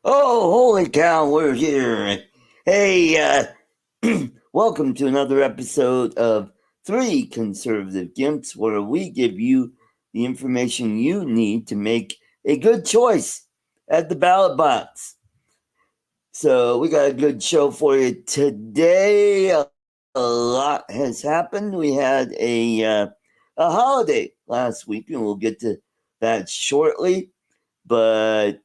Oh, holy cow, we're here. Hey, welcome to another episode of Three Conservative Gimps, where we give you the information you need to make a good choice at the ballot box. So, we got a good show for you today. A lot has happened. We had a holiday last week, and we'll get to that shortly. But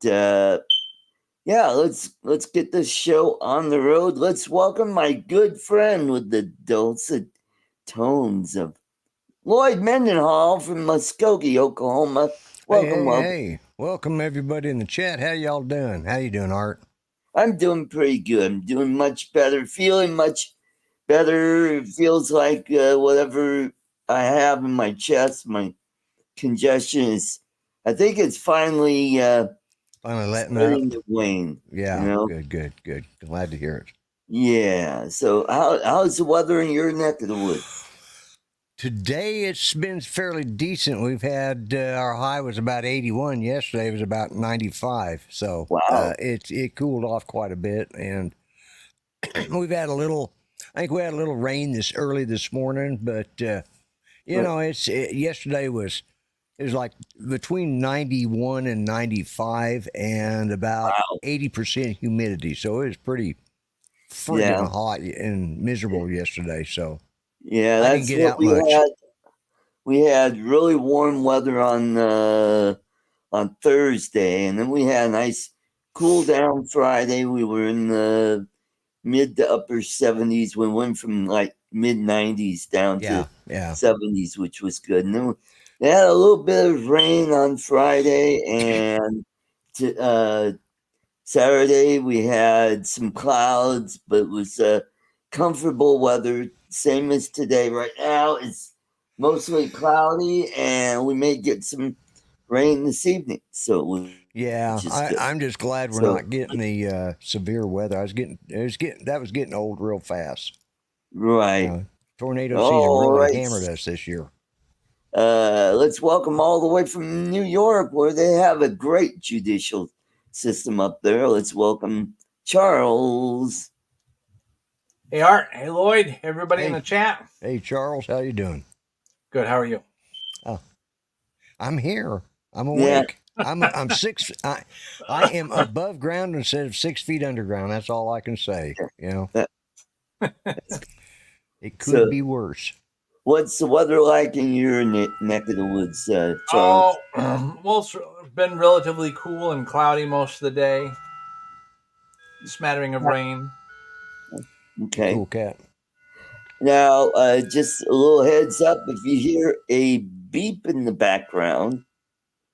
yeah, let's get this show on the road. Let's welcome my good friend with the dulcet tones of Lloyd Mendenhall from Muskogee, Oklahoma. Welcome, welcome. Hey. Welcome everybody in the chat. How y'all doing? How you doing, Art? I'm doing pretty good. I'm doing much better, feeling much better. It feels like whatever I have in my chest, my congestion is, I think it's finally letting starting up. to wane. Yeah, You know? good. Glad to hear it. Yeah. So how's the weather in your neck of the woods? Today it's been fairly decent. We've had our high was about 81. Yesterday it was about 95. So Wow. it cooled off quite a bit, and we've had a little. I think we had a little rain early this morning, but yesterday was. It was like between 91 and 95 and about Wow. 80% humidity. So it was pretty friggin' hot and miserable yesterday. So Yeah, I didn't that's get what out much. had. We had really warm weather on Thursday, and then we had a nice cool down Friday. We were in the mid to upper 70s. We went from like mid 90s down to Yeah. 70s, which was good. And then we had a little bit of rain on Friday, and Saturday we had some clouds, but it was comfortable weather, same as today. Right now it's mostly cloudy, and we may get some rain this evening. So Yeah, which is good. I'm just glad we're not getting the severe weather. That was getting old real fast. Right. Tornado season All really right. hammered us this year. Let's welcome all the way from New York, where they have a great judicial system up there. Let's welcome Charles. Hey Art, hey Lloyd, everybody in Hey. the chat. Hey Charles, how you doing? Good, how are you? Oh, I'm here. I'm awake. I'm six. I am above ground instead of 6 feet underground. That's all I can say. It could be worse. What's the weather like in your neck of the woods, Charles? Well, it's been relatively cool and cloudy most of the day. Smattering of rain. Okay. Cool cat. Now, just a little heads up, if you hear a beep in the background,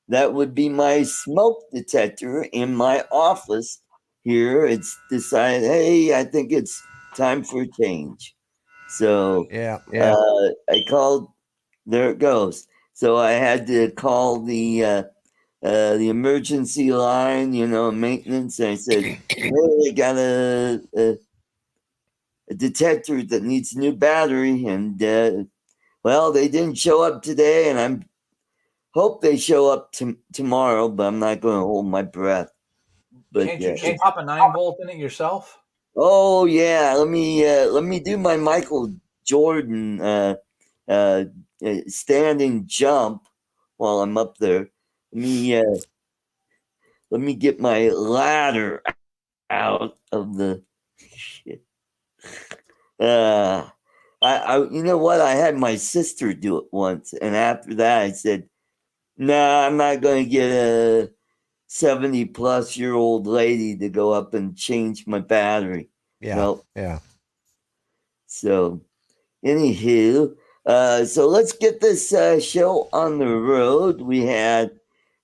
that would be my smoke detector in my office here. It's decided, hey, I think it's time for a change. So Yeah. I called, there it goes. So I had to call the emergency line, maintenance. And I said, hey, I got a detector that needs a new battery. And, well, they didn't show up today, and I'm hope they show up tomorrow, but I'm not going to hold my breath. But Can't you just pop a 9-volt in it yourself? Oh yeah, let me do my Michael Jordan standing jump while I'm up there. Let me get my ladder out of the shit. I you know what? I had my sister do it once, and after that, I said, "Nah, I'm not going to get a 70-plus-year-old lady to go up and change my battery." Yeah. Nope. Yeah. So, anywho, so let's get this show on the road. We had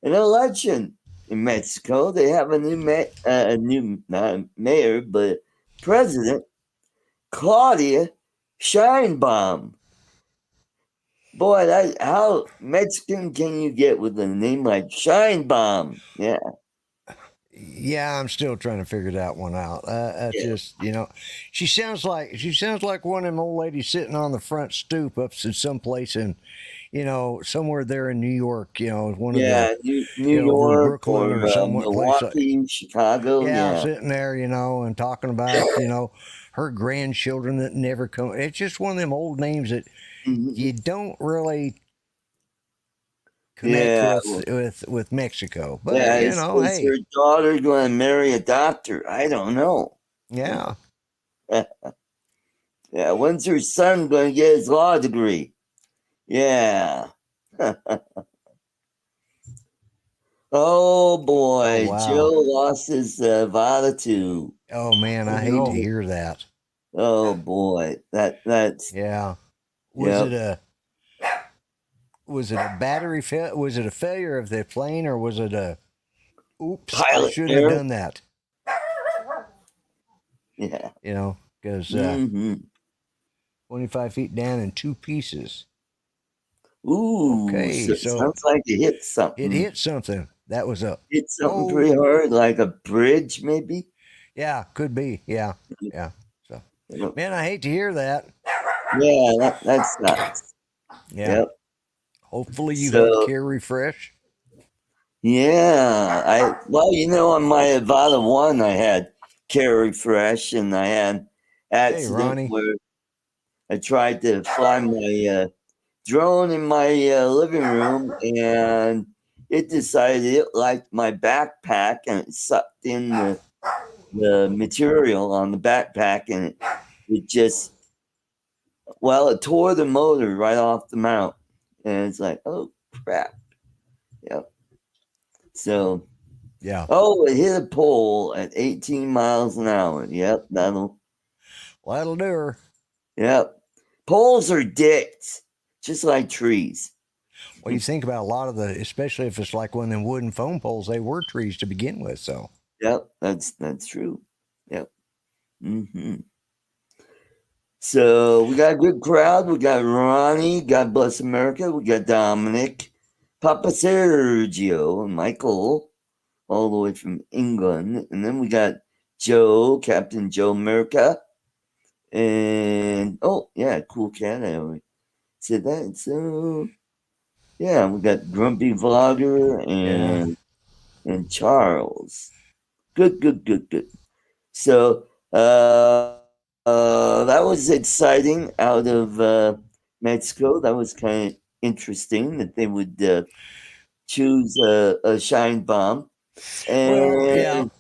an election in Mexico. They have a new not mayor, but president, Claudia Sheinbaum. Boy, how Mexican can you get with a name like Sheinbaum? Yeah. Yeah, I'm still trying to figure that one out. Just she sounds like one of them old ladies sitting on the front stoop up in someplace in somewhere there in New York, one of Yeah, the, New over in York Brooklyn or or some place like, Milwaukee, Chicago. yeah, Yeah. sitting there, and talking about, her grandchildren that never come. It's just one of them old names that you don't really connect Yeah. with Mexico. But, Yeah. Is hey, her daughter going to marry a doctor? I don't know. yeah. Yeah. When's her son going to get his law degree? Yeah. Oh boy, Oh, wow. Joe lost his Vada. Oh, man, I hate to hear that. Oh boy, that's Yeah. Was yep. it a battery fail? Was it a failure of the plane, or was it a oops, I Pilot shouldn't have error. done that? Yeah. Because 25 feet down in two pieces. Ooh, Okay, so sounds like it hit something. It hit something. That was a hit something pretty hard, like a bridge, maybe. Yeah, could be. Yeah. So, Yep. man, I hate to hear that. Yeah, that sucks. Yeah. Yep. Hopefully you had care refresh. Yeah, on my Avada 1, I had care refresh, and I had accident where I tried to fly my drone in my living room, and it decided it liked my backpack, and it sucked in the material on the backpack, and it just, it tore the motor right off the mount, and it's like, oh crap. Yep. So, yeah. Oh, it hit a pole at 18 miles an hour. Yep, that'll do her. Yep. Poles are dicks, just like trees. Well, you think about a lot of especially if it's like one of them wooden phone poles, they were trees to begin with. So. Yep, that's true. Yep. So we got a good crowd. We got Ronnie, God bless America. We got Dominic, Papa Sergio, and Michael, all the way from England. And then we got Joe, Captain Joe America. And cool cat. I already said that. So yeah, we got Grumpy Vlogger and Charles. Good. So that was exciting out of Mexico. That was kind of interesting that they would choose a shine bomb. And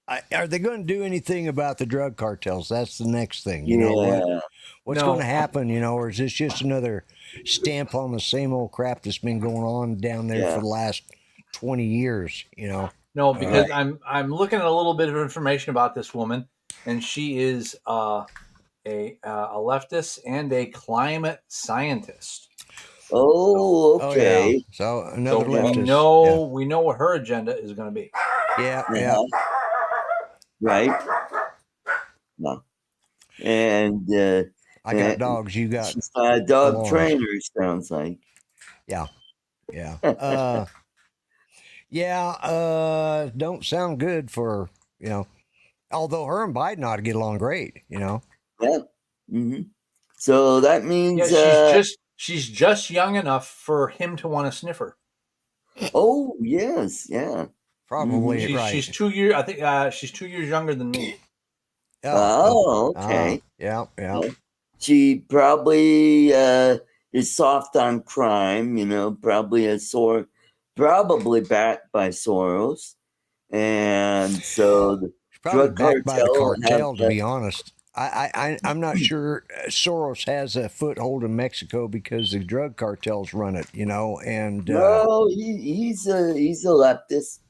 are they going to do anything about the drug cartels? That's the next thing. What's going to happen? Or is this just another stamp on the same old crap that's been going on down there for the last 20 years? No, because I'm looking at a little bit of information about this woman, and she is a leftist and a climate scientist. Oh, okay. Yeah. So another leftist. We know what her agenda is going to be. Yeah. Right. No. And I got dogs. You got. She's a dog trainer. Sounds like. Yeah. Don't sound good for Although her and Biden ought to get along great. Yeah. So that means she's just young enough for him to want to sniff her. Oh yes, yeah. Probably right. She's 2 years. I think she's 2 years younger than me. Oh, okay. Yeah. She probably is soft on crime. Probably backed by Soros, and so the drug backed by the cartel. To be honest, I'm not sure Soros has a foothold in Mexico because the drug cartels run it. And no, he's a leftist.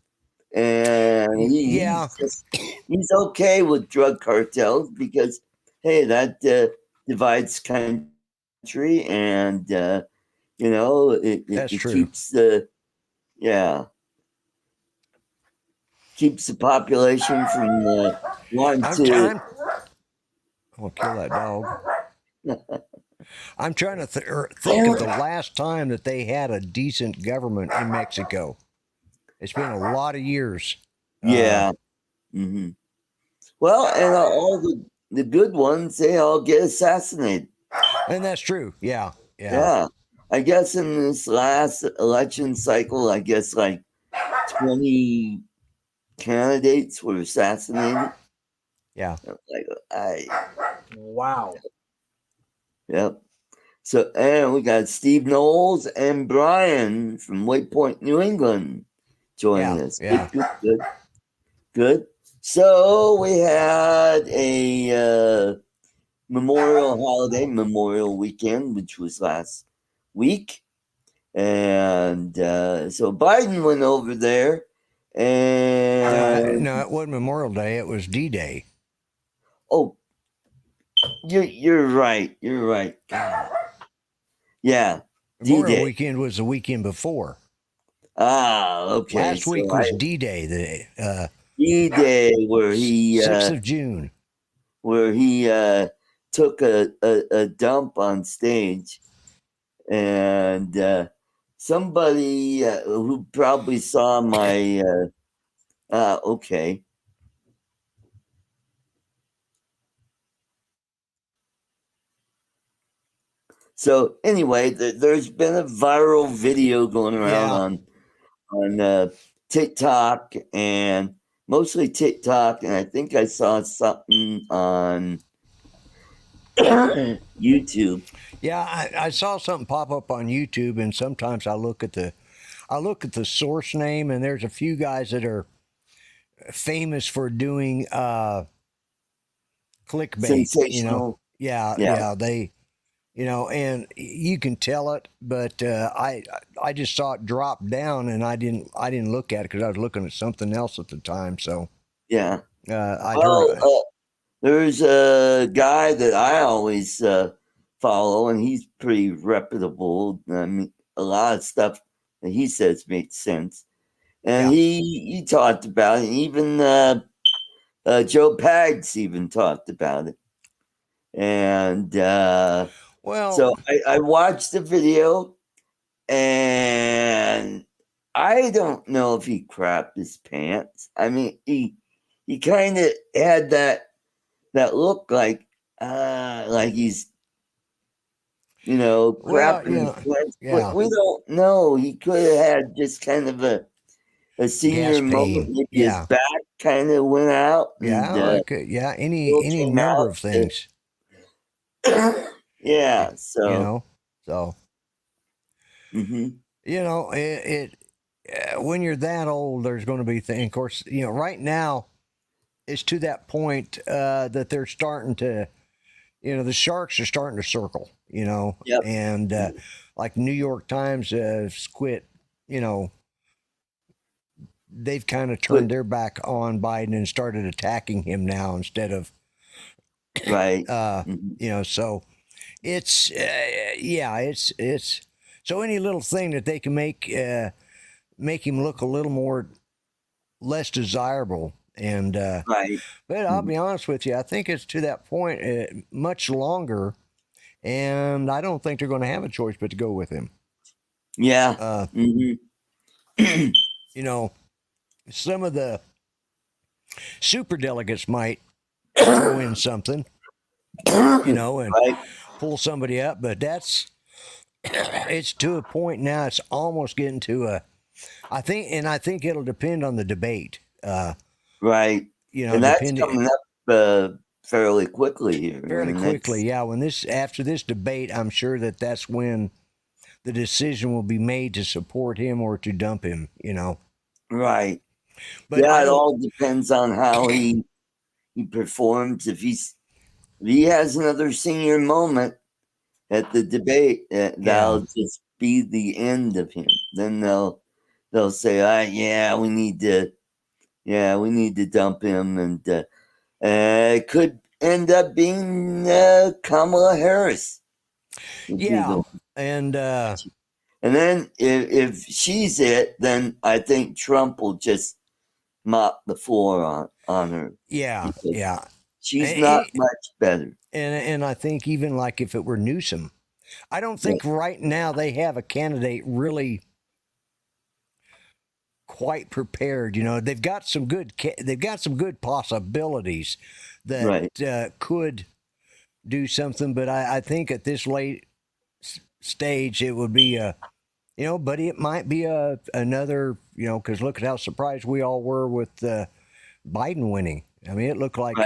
And he's okay with drug cartels because, hey, that divides country, and it keeps keeps the population from wanting to. I'll kill that dog. I'm trying to think of the last time that they had a decent government in Mexico. It's been a lot of years. Yeah. Well, and all the good ones, they all get assassinated. And that's true. Yeah. I guess in this last election cycle, I guess like 20 candidates were assassinated. Yeah. Wow. Yep. So, and we got Steve Knowles and Brian from Waypoint, New England joining us. Yeah. Good. So we had a Memorial weekend, which was last week. And so Biden went over there. And no, it wasn't Memorial Day. It was D-Day. Oh, you're right. You're right. God. Yeah. Memorial D-Day. weekend was the weekend before. Ah, okay. Last week was D-Day. D-Day, where he 6th of June, where he took a dump on stage, and somebody who probably saw my okay. So anyway, there's been a viral video going around on TikTok, and mostly TikTok, and I think I saw something on YouTube. Yeah, I saw something pop up on YouTube, and sometimes I look at the source name, and there's a few guys that are famous for doing clickbait. Sensational. Yeah, they, and you can tell it, but I just saw it drop down, and I didn't look at it because I was looking at something else at the time. So yeah, heard. There's a guy that I always follow, and he's pretty reputable. I mean, a lot of stuff that he says makes sense, and he talked about it. Even Joe Pags even talked about it, and so I watched the video, and I don't know if he crapped his pants. I mean, he kind of had that look like he's crapping his pants. Yeah. We don't know. He could have had just kind of a senior moment. Maybe his back kind of went out. Yeah, any number of things. Yeah. So it when you're that old, there's going to be things. Of course, right now it's to that point that they're starting to, the sharks are starting to circle. And like New York Times has quit. They've kind of turned their back on Biden and started attacking him now instead of right. So it's it's so any little thing that they can make him look a little more less desirable. And right. But I'll be honest with you, I think it's to that point much longer, and I don't think they're going to have a choice but to go with him. Yeah. Some of the super delegates might throw in something, and pull somebody up, but it's to a point now. It's almost getting to I think it'll depend on the debate. Right. And that's coming up fairly quickly here. Fairly quickly, yeah. After this debate, I'm sure that's when the decision will be made to support him or to dump him. Right. But it all depends on how he performs. If he has another senior moment at the debate, that'll just be the end of him. Then they'll say, we need to dump him, and it could end up being Kamala Harris. Yeah, and then if she's it, then I think Trump will just mop the floor on her. Yeah. She's not much better. And I think even like if it were Newsom, I don't think right now they have a candidate really quite prepared. They've got some good possibilities that could do something, but I think at this late stage, it would be but it might be another, because look at how surprised we all were with Biden winning. I mean, it looked like,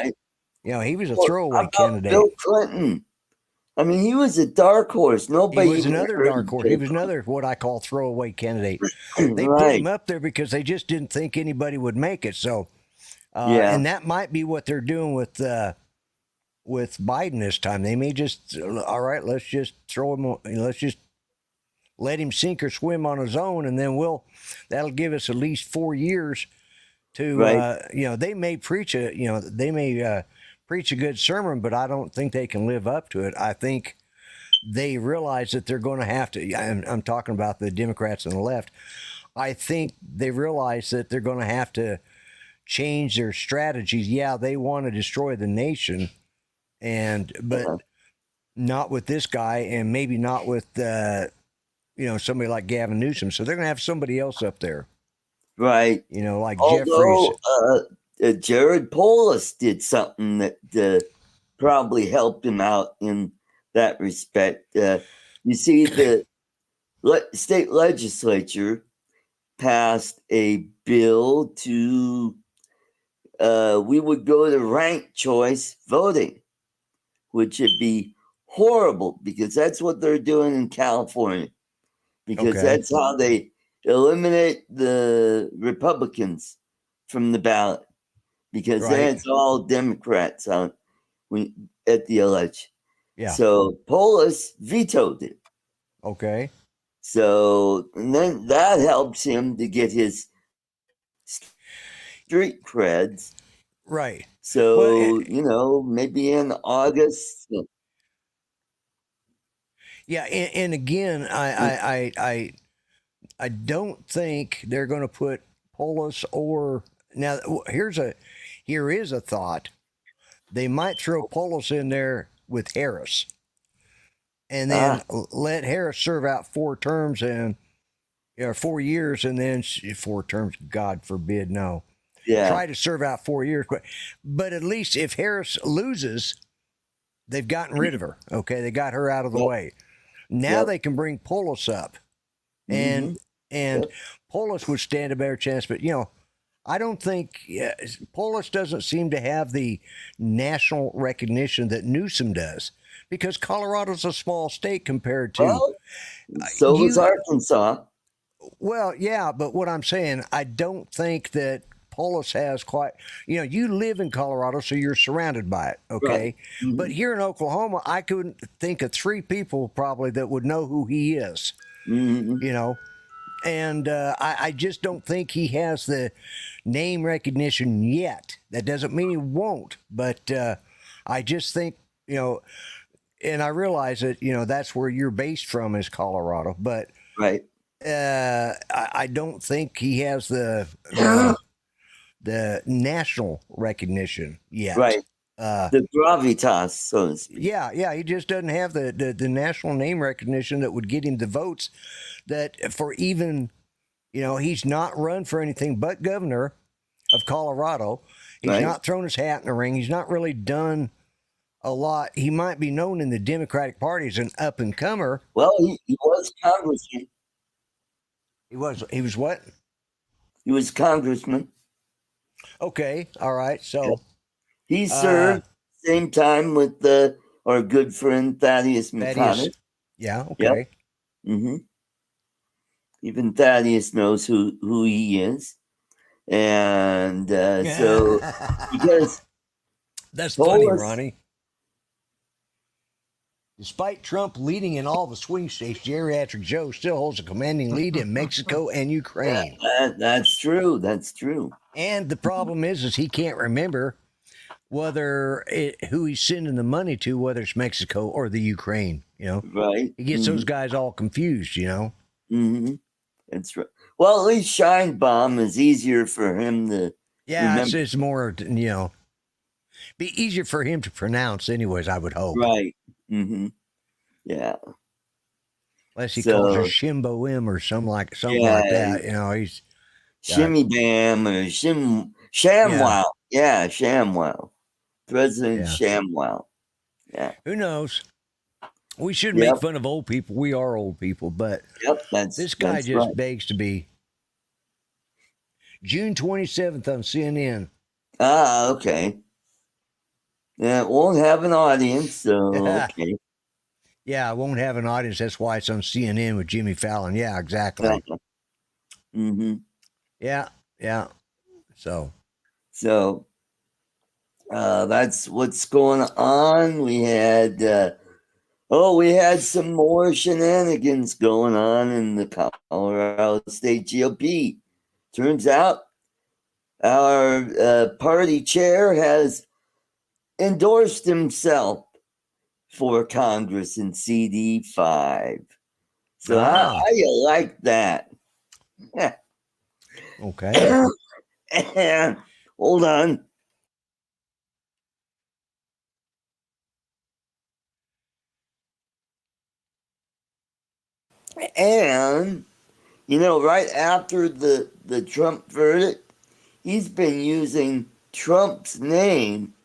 he was a throwaway candidate. Bill Clinton. I mean, he was a dark horse. Nobody. He was another dark horse. He was another what I call throwaway candidate. They put him up there because they just didn't think anybody would make it. So, and that might be what they're doing with Biden this time. They may just, all right, let's just throw him. Let's just let him sink or swim on his own, and then that'll give us at least 4 years to, they may preach preach a good sermon, but I don't think they can live up to it. I think they realize that they're going to have to, I'm talking about the Democrats and the left. I think they realize that they're going to have to change their strategies. Yeah, they want to destroy the nation, but not with this guy, and maybe not with, somebody like Gavin Newsom. So they're going to have somebody else up there. Right. Like Although, Jeffries. Jared Polis did something that probably helped him out in that respect. You see, the state legislature passed a bill to we would go to ranked choice voting, which would be horrible because that's what they're doing in California, because that's how they eliminate the Republicans from the ballot. Because then it's all Democrats at the election. Yeah. So Polis vetoed it. Okay. So, and then that helps him to get his street creds. Right. So, maybe in August. Yeah. And again, I don't think they're going to put Polis or now. Here is a thought. They might throw Polis in there with Harris, and then let Harris serve out 4 terms 4 years, and then 4 terms. God forbid, no. Yeah. Try to serve out 4 years, but at least if Harris loses, they've gotten rid of her. Okay, they got her out of the way. Now they can bring Polis up, and Polis would stand a better chance. But I don't think Polis doesn't seem to have the national recognition that Newsom does, because Colorado's a small state compared to. Well, so is Arkansas. Well, yeah, but what I'm saying, I don't think that Polis has quite. You live in Colorado, so you're surrounded by it. Okay, right. Mm-hmm. But here in Oklahoma, I couldn't think of 3 people probably that would know who he is. Mm-hmm. And I just don't think he has the name recognition yet. That doesn't mean he won't, but I just think, and I realize that, that's where you're based from is Colorado, but right. I don't think he has the national recognition yet. Right. The gravitas, so to speak. Yeah, he just doesn't have the national name recognition that would get him the votes that for even, he's not run for anything but governor of Colorado. He's not thrown his hat in the ring. He's not really done a lot. He might be known in the Democratic Party as an up-and-comer. Well, he was congressman. He was what? He was congressman. Okay, all right, so... He served same time with our good friend Thaddeus McConnell. Yeah, okay. Yep. Mm-hmm. Even Thaddeus knows who he is. And so, because... That's funny, Ronnie. Despite Trump leading in all the swing states, Geriatric Joe still holds a commanding lead in Mexico and Ukraine. That's true. That's true. And the problem is he can't remember who he's sending the money to, whether it's Mexico or the Ukraine, Right. He gets those guys all confused, Mm-hmm. That's right. Well, at least Shine Bomb is easier for him to remember. It's more, be easier for him to pronounce anyways, I would hope. Right. Mm-hmm. Yeah. Unless he calls her Shimbo M or something like that, he's... Shimmy Bam or ShamWow. Yeah, ShamWow. President ShamWow. Yeah. Who knows? We should make fun of old people. We are old people, but this guy just begs to be. June 27th on CNN. Ah, okay. Yeah, it won't have an audience, so okay. Yeah, it won't have an audience. That's why it's on CNN with Jimmy Fallon. Yeah, exactly. Mm-hmm. Yeah, yeah. So that's what's going on. We had some more shenanigans going on in the Colorado State GOP. Turns out our party chair has endorsed himself for Congress in CD5. So how you like that? Okay. Hold on. And, right after the Trump verdict, he's been using Trump's name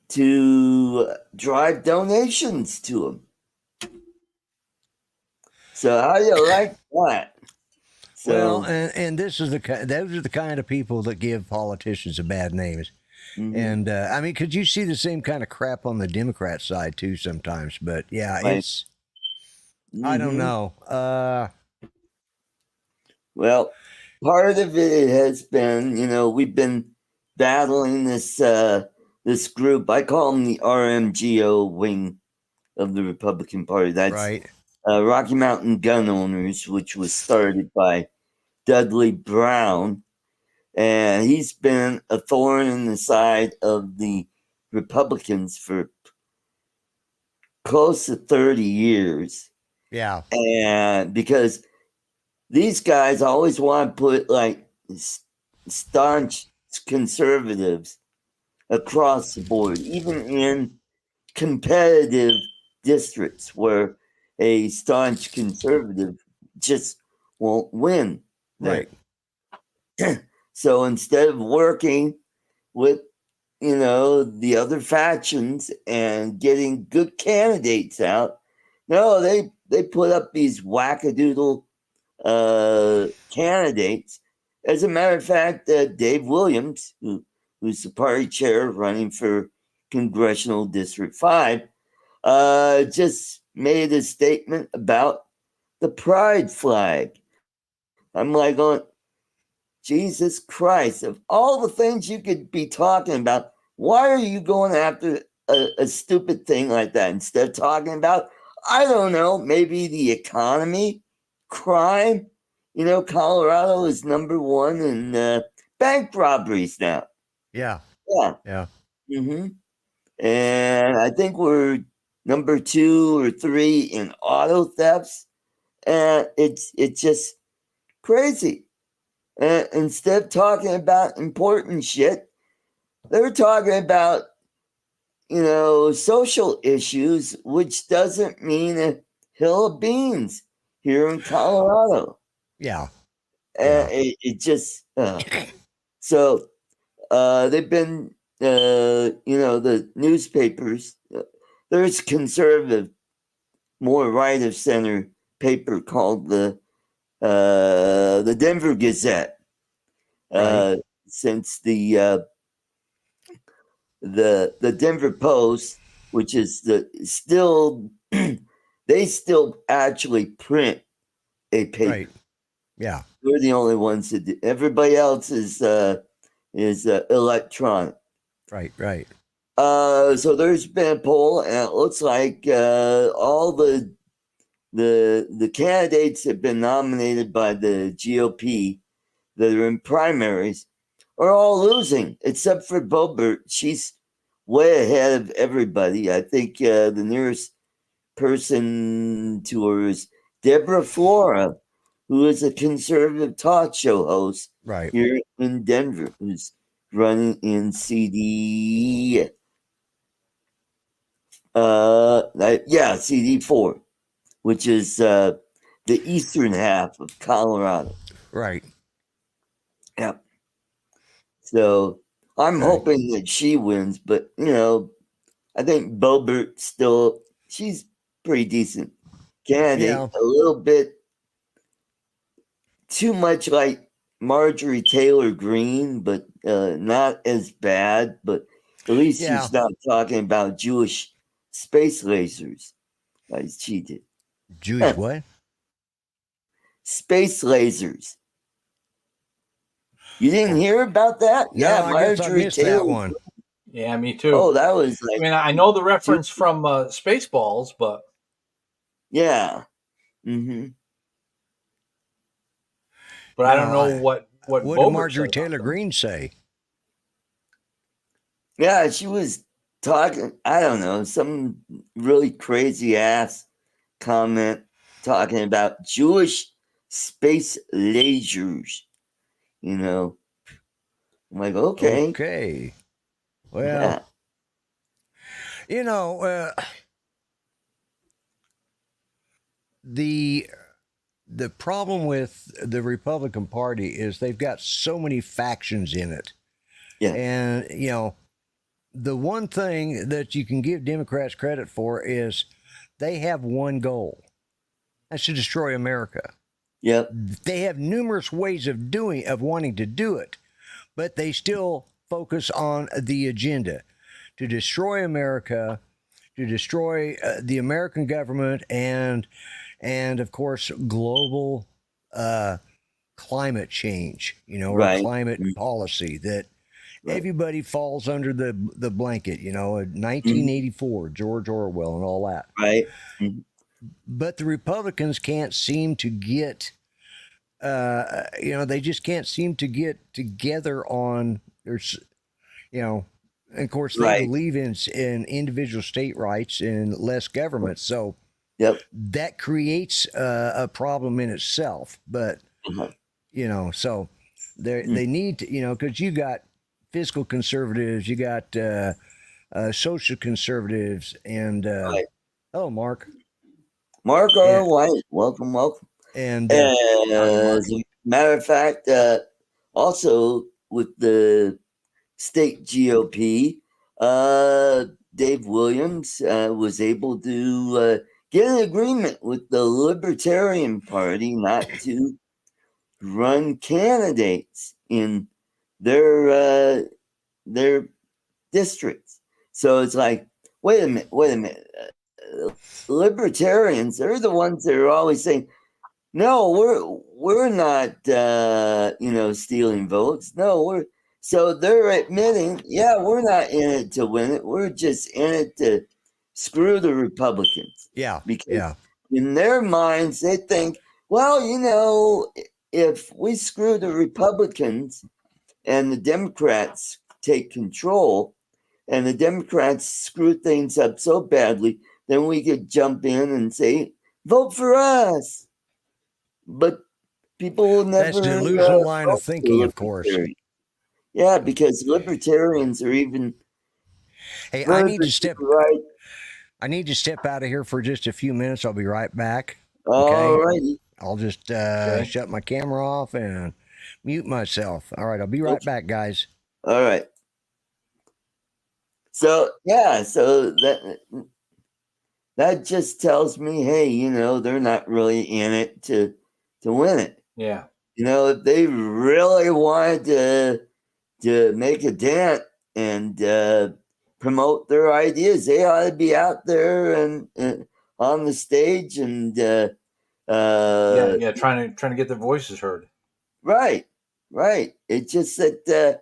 to drive donations to him. So how do you like that? So, well, and those are the kind of people that give politicians a bad names. Mm-hmm. And I mean, could you see the same kind of crap on the Democrat side too sometimes? But yeah, it's I don't know. Well, part of it has been, we've been battling this this group. I call them the RMGO wing of the Republican Party. That's right. Rocky Mountain Gun Owners, which was started by Dudley Brown. And he's been a thorn in the side of the Republicans for close to 30 years. Yeah. And because these guys always want to put like staunch conservatives across the board, even in competitive districts where a staunch conservative just won't win. Right. So instead of working with, the other factions and getting good candidates out, no, they put up these wackadoodle candidates. As a matter of fact, Dave Williams, who's the party chair running for Congressional District 5, just made a statement about the pride flag. I'm like, going, Jesus Christ, of all the things you could be talking about, why are you going after a stupid thing like that instead of talking about, I don't know, maybe the economy, crime? Colorado is number one in bank robberies now. Yeah. Yeah. Yeah. Mm-hmm. And I think we're number 2 or 3 in auto thefts. And it's just crazy. Instead of talking about important shit, they're talking about, social issues, which doesn't mean a hill of beans here in Colorado. Yeah. It just, so they've been, the newspapers, there's conservative, more right of center paper called the Denver Gazette. Right. Since the Denver Post, which is they still actually print a paper. Right. Yeah. We're the only ones that do. Everybody else is electronic. Right. Right. So there's been a poll, and it looks like all the candidates that have been nominated by the GOP that are in primaries are all losing, except for Boebert. She's way ahead of everybody. I think the nearest person to her is Deborah Flora, who is a conservative talk show host here in Denver, who's running in CD. CD4, which is the eastern half of Colorado. Right. Yeah. So I'm hoping that she wins, but I think Boebert still, she's pretty decent candidate. Yeah. A little bit too much like Marjorie Taylor Greene, but not as bad. But at least she's not talking about Jewish space lasers like she did. Jewish what? Space lasers. You didn't hear about that? No, yeah, I guess I missed that one. Yeah, me too. Oh, that was like. I mean, I know the reference from Spaceballs, but yeah. Mm-hmm. But I don't know what did Marjorie Taylor Greene say? Yeah, she was talking. I don't know, some really crazy ass comment talking about Jewish space lasers. You know, I'm like, okay. Well, you know, the problem with the Republican Party is they've got so many factions in it. Yeah. And, you know, the one thing that you can give Democrats credit for is they have one goal. That's to destroy America. Yep. They have numerous ways of wanting to do it, but they still focus on the agenda to destroy America, to destroy the American government, and of course global climate change, you know, or climate policy that everybody falls under the blanket, you know, 1984, George Orwell and all that. Right. But the Republicans can't seem to get, you know, they just can't seem to get together on there's, you know, and of course they believe in individual state rights and less government. So that creates a problem in itself. But, you know, so they need to, you know, because you got fiscal conservatives, you got social conservatives, and hello, Mark. Mark R. White, welcome. And as a matter of fact, also with the state GOP, Dave Williams was able to get an agreement with the Libertarian Party not to run candidates in their districts. So it's like, wait a minute. Libertarians, they're the ones that are always saying, no, we're not stealing votes. No, so they're admitting, we're not in it to win it. We're just in it to screw the Republicans. Yeah. Because in their minds, they think, well, you know, if we screw the Republicans and the Democrats take control and the Democrats screw things up so badly, then we could jump in and say, vote for us. But people will never. That's a delusional line of thinking, of course. Yeah, because libertarians are even. Hey, I need to step out of here for just a few minutes. I'll be right back. All righty. I'll just shut my camera off and mute myself. All right, I'll be right back, guys. All right. So that just tells me, hey, you know, they're not really in it to win it. Yeah. You know, if they really wanted to make a dent and promote their ideas, they ought to be out there and on the stage and trying to get their voices heard. Right. It's just that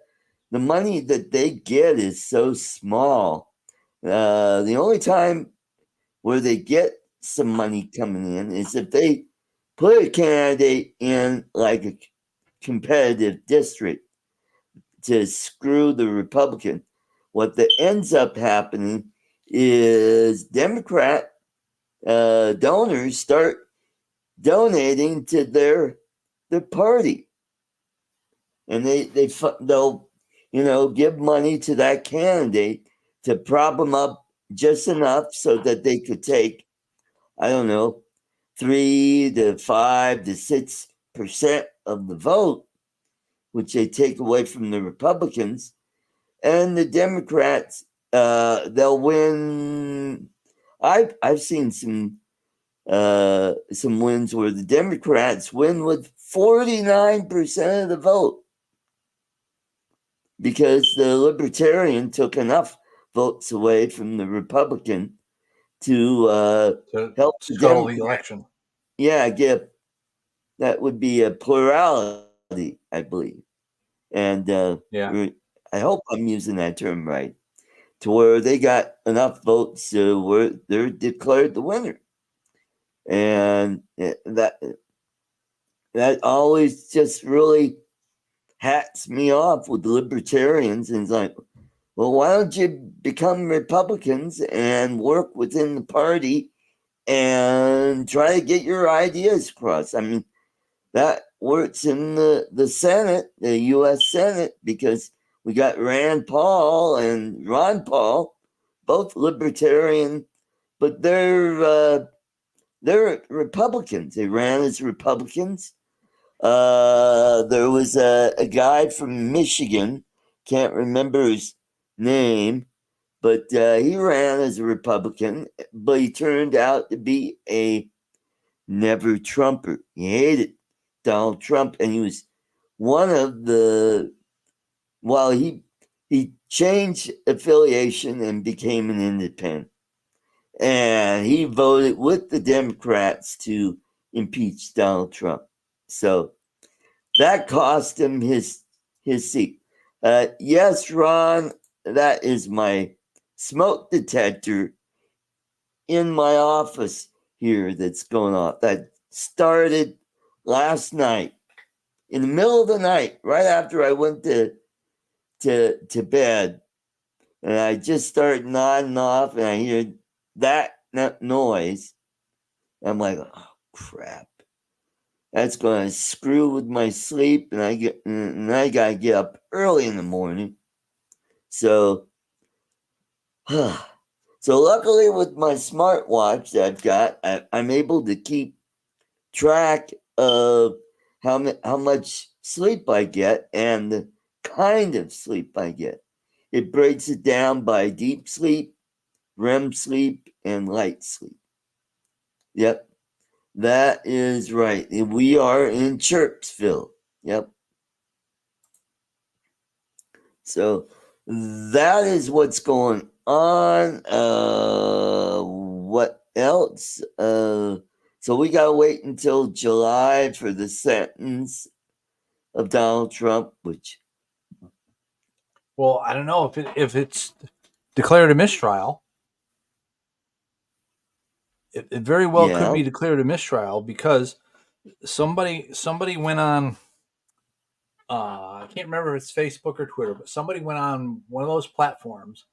the money that they get is so small. The only time where they get some money coming in is if they put a candidate in like a competitive district to screw the Republican. What that ends up happening is Democrat donors start donating to their party, and they'll give money to that candidate to prop them up just enough so that they could take, I don't know, 3 to 5 to 6% of the vote, which they take away from the Republicans, and the Democrats they'll win. I've seen some some wins where the Democrats win with 49% of the vote because the Libertarian took enough votes away from the Republican to help the scuttle the election. Yeah, that would be a plurality, I believe. And I hope I'm using that term right, to where they got enough votes where they're declared the winner. And that always just really hats me off with the Libertarians. And it's like, well, why don't you become Republicans and work within the party and try to get your ideas across? I mean, that works in the Senate, the U.S. Senate, because we got Rand Paul and Ron Paul, both libertarian, but they're Republicans. They ran as Republicans. There was a guy from Michigan, can't remember his name, but he ran as a Republican, but he turned out to be a never Trumper. He hated Donald Trump, and he was one of the, well, he changed affiliation and became an independent. And he voted with the Democrats to impeach Donald Trump. So that cost him his seat. Yes, Ron, that is my smoke detector in my office here that's going off. That started last night, in the middle of the night, right after I went to bed, and I just started nodding off, and I hear that noise. I'm like, oh crap, that's going to screw with my sleep, and I gotta get up early in the morning. So, so luckily with my smartwatch that I've got, I'm able to keep track of how much sleep I get and the kind of sleep I get. It breaks it down by deep sleep, REM sleep, and light sleep. Yep, that is right. We are in Chirpsville. Yep. So that is what's going on. What else? So we gotta wait until July for the sentence of Donald Trump, which, well, I don't know if it's declared a mistrial. It very well could be declared a mistrial because somebody went on. I can't remember if it's Facebook or Twitter, but somebody went on one of those platforms.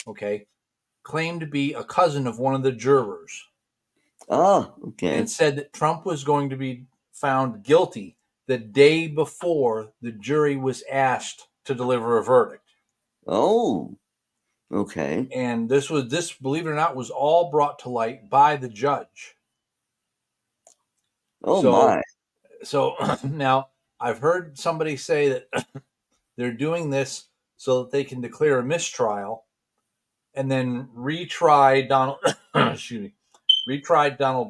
Okay, claimed to be a cousin of one of the jurors. Oh, okay. And said that Trump was going to be found guilty the day before the jury was asked to deliver a verdict. Oh, okay. And this, believe it or not, was all brought to light by the judge. Oh, my. So now I've heard somebody say that they're doing this so that they can declare a mistrial and then retry Donald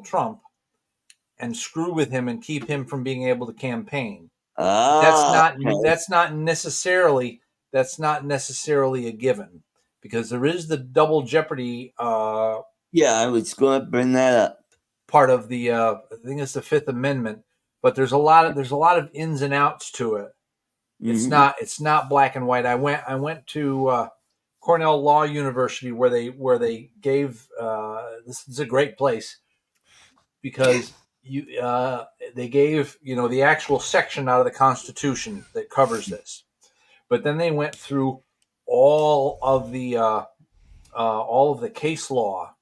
Trump and screw with him and keep him from being able to campaign. That's not necessarily a given, because there is the double jeopardy. Yeah, I was going to bring that up. Part of the I think it's the Fifth Amendment, but there's a lot of ins and outs to it. Mm-hmm. It's not black and white. I went to Cornell Law University where they gave this is a great place because they gave the actual section out of the Constitution that covers this, but then they went through all of the case law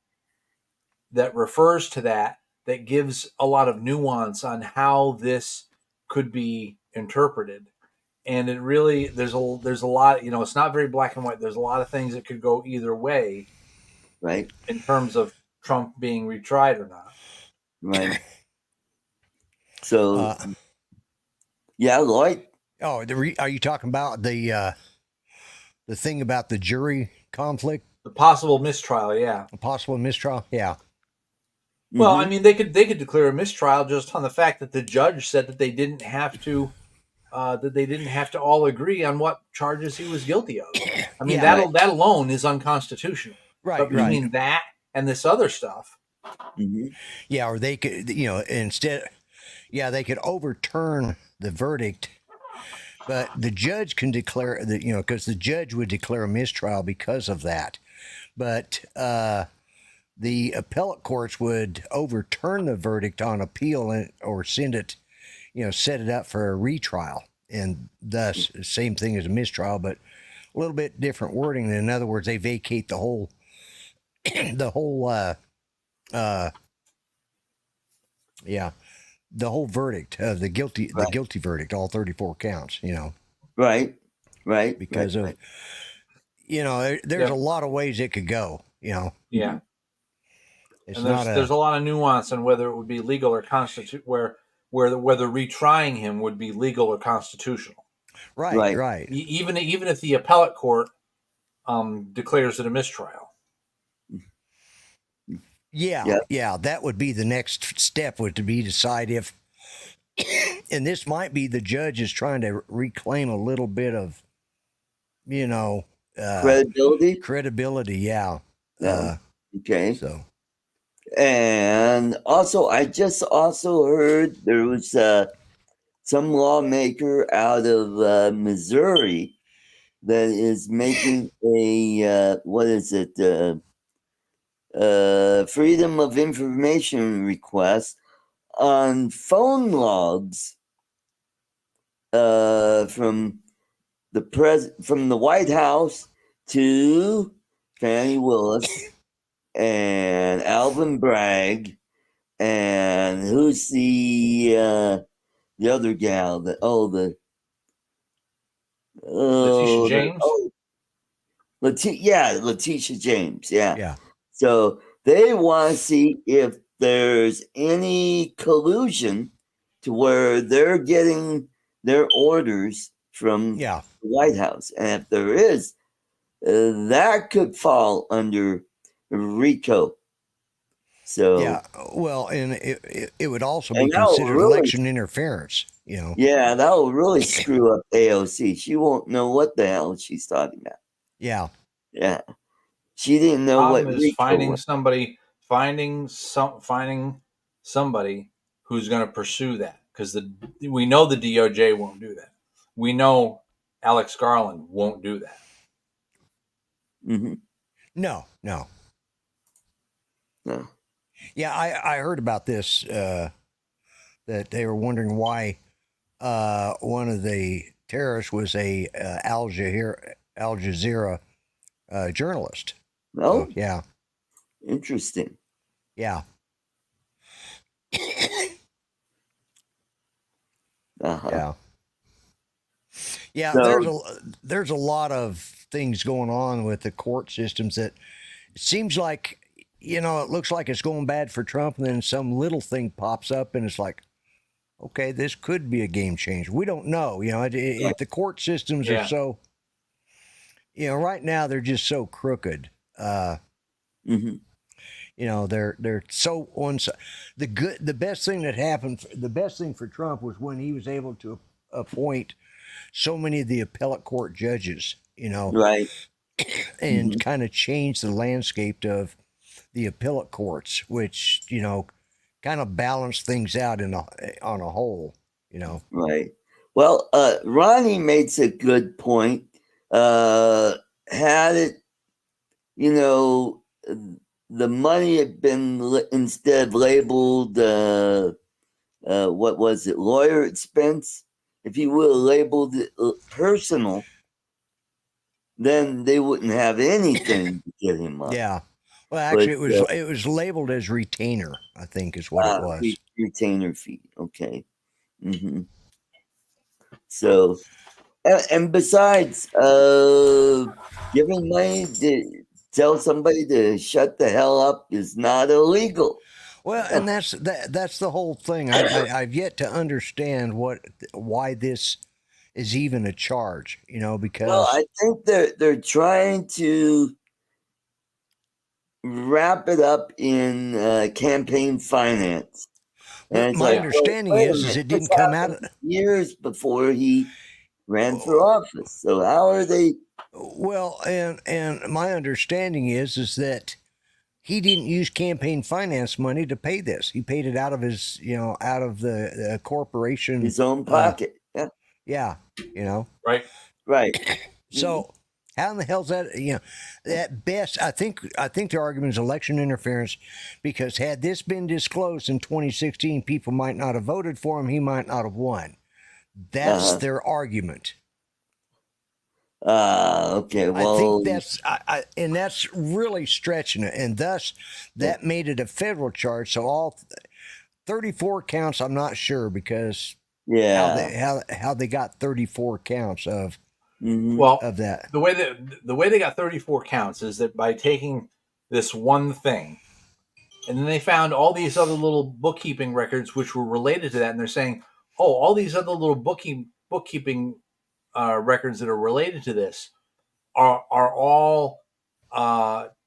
that refers to that gives a lot of nuance on how this could be interpreted. And it really there's a lot, it's not very black and white. There's a lot of things that could go either way, right, in terms of Trump being retried or not. Right. So yeah, Lloyd. Oh, are you talking about the thing about the jury conflict? The possible mistrial, yeah. A possible mistrial, yeah. Well, I mean, they could declare a mistrial just on the fact that the judge said that they didn't have to all agree on what charges he was guilty of. I mean, Yeah. that alone is unconstitutional. Right. But between that and this other stuff, yeah, or they could, instead, yeah, they could overturn the verdict, but the judge can declare that, because the judge would declare a mistrial because of that. But the appellate courts would overturn the verdict on appeal or send it, set it up for a retrial. And thus, same thing as a mistrial, but a little bit different wording. In other words, they vacate the whole, the whole verdict of the guilty verdict, all 34 counts, Right. Because of, there's a lot of ways it could go, Yeah. It's and there's a lot of nuance on whether it would be legal or whether retrying him would be legal or constitutional. Right. Even if the appellate court declares it a mistrial. Yeah, that would be the next step, would to be decide if, and this might be the judge is trying to reclaim a little bit of, credibility. Yeah. Okay. So. And also, I just also heard there was some lawmaker out of Missouri that is making a Freedom of Information request on phone logs from the White House to Fannie Willis and Alvin Bragg, and who's the other gal? Letitia James. Letitia James. Yeah. So they want to see if there's any collusion to where they're getting their orders from the White House, and if there is, that could fall under RICO. So and it would also be considered election interference. Yeah, that will really screw up AOC. She won't know what the hell she's talking about. Yeah. She didn't know what is finding somebody who's going to pursue that, because we know the DOJ won't do that. We know Alex Garland won't do that. No. Yeah, I heard about this, that they were wondering why one of the terrorists was a Al Jazeera journalist. Oh, so, yeah. Interesting. Yeah. Yeah. So, there's a lot of things going on with the court systems that it seems like, it looks like it's going bad for Trump, and then some little thing pops up and it's like, okay, this could be a game changer. We don't know. If the court systems are so, right now they're just so crooked. They're so on. The best thing for Trump was when he was able to appoint so many of the appellate court judges, right, and kind of change the landscape of the appellate courts, which, kind of balance things out on a whole, Right. Well, Ronnie makes a good point. Had it, the money had been instead labeled, what was it, lawyer expense? If you will, labeled it personal, then they wouldn't have anything to get him up. Yeah. Well, actually, it was labeled as retainer, I think, is what it was. Retainer fee. Okay. So, and besides, giving money to tell somebody to shut the hell up is not illegal. Well, and that's the whole thing. I've yet to understand why this is even a charge. Because I think they're trying to wrap it up in campaign finance. And my understanding is it didn't come out years before he ran for office. So how are they? Well, and my understanding is that he didn't use campaign finance money to pay this. He paid it out of his, out of the corporation, his own pocket. Yeah, Right. So how in the hell's that? At best, I think their argument is election interference, because had this been disclosed in 2016, people might not have voted for him. He might not have won. That's their argument. Okay. Well, I think that's and that's really stretching it, and thus that made it a federal charge. So all 34 counts, I'm not sure, because how they got 34 counts of of that. The way they got 34 counts is that by taking this one thing, and then they found all these other little bookkeeping records which were related to that, and they're saying, oh, all these other little bookkeeping records that are related to this are all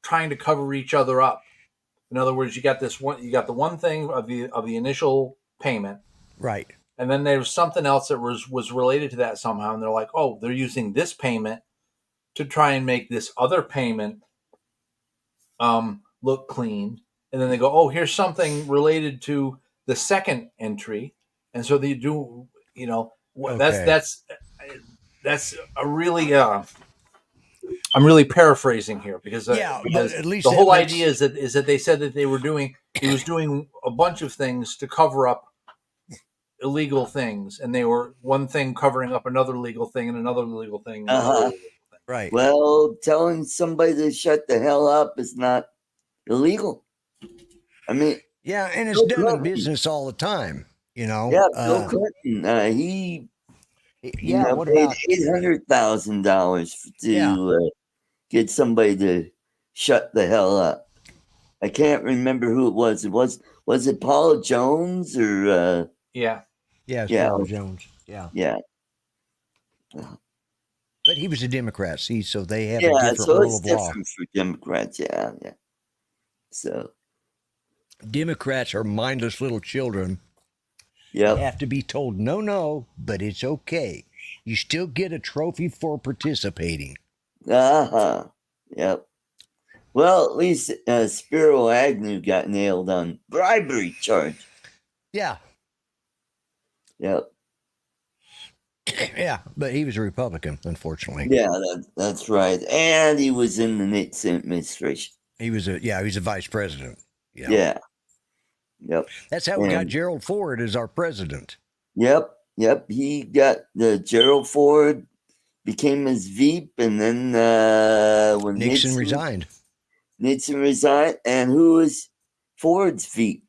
trying to cover each other up. In other words, you got the one thing of the initial payment, right? And then there was something else that was related to that somehow, and they're like, oh, they're using this payment to try and make this other payment look clean. And then they go, oh, here's something related to the second entry, and so they do, that's a really. I'm really paraphrasing here because but at least the whole idea is that they said that he was doing a bunch of things to cover up illegal things, and they were one thing covering up another legal thing and another legal thing. Right. Well, telling somebody to shut the hell up is not illegal. I mean, yeah, and it's done in business all the time. Yeah, Bill Clinton, he what paid about $800,000 to get somebody to shut the hell up. I can't remember who it was. Was it Paula Jones or? Paula Jones. Yeah. But he was a Democrat, see, so they have a different rule of law. Different for Democrats, yeah. So Democrats are mindless little children. Yep. They have to be told no, but it's okay. You still get a trophy for participating. Yep. Well, at least Spiro Agnew got nailed on bribery charge. Yeah. Yep. Yeah, but he was a Republican, unfortunately. Yeah, that's right. And he was in the Nixon administration. He was a vice president. Yeah. Yep. That's how we got Gerald Ford as our president. Yep. He got Gerald Ford became his VP, and then when Nixon resigned. Nixon resigned, and who was Ford's VP?